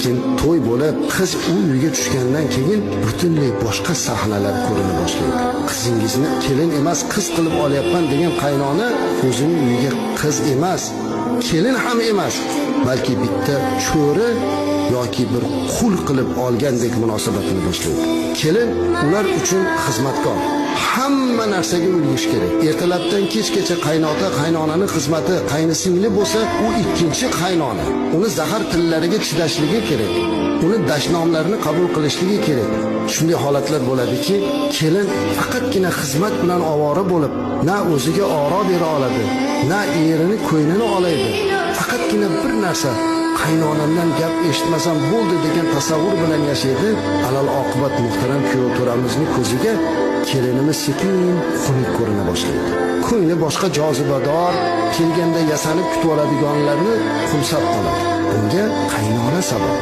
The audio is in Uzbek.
lekin to'y bo'lib qiz u uyga tushgandan keyin butunlay boshqa sahnalar ko'rina boshlaydi. Qizingizni kelin emas qiz qilib olyapman degan qaynona o'zining uyiga qiz emas, kelin ham emas, balki bitta cho'ri yoki bir qul qilib olgandek munosabatini boshlaydi. Kelin ular uchun xizmatkor. Hamma narsaga ulg'ish kerak. Ertalabdan kechgacha qaynota, qaynonaning xizmati, qaynisingli bo'lsa, u ikkinchi qaynona. Uni zahar tillariga chidashligi kerak. Uni dashnomlarini qabul qilishligi kerak. Shunday holatlar bo'ladiki, kelin faqatgina xizmat bilan ovora bo'lib, na o'ziga oro bera oladi, na erini ko'ynini oladi. Faqatgina bir narsa, qaynonamdan gap eshitmasam bo'ldi degan tasavvur bilan yashaydi. Alal oqibat muhtaram kuyov to'ramizning ko'ziga kelinimiz sekin xunuk ko'rina boshlaydi. Ko'ngli boshqa jozibador, kelganda yasanib kutib oladiganlarni xumsab qoladi. Bunga qaynona sabab.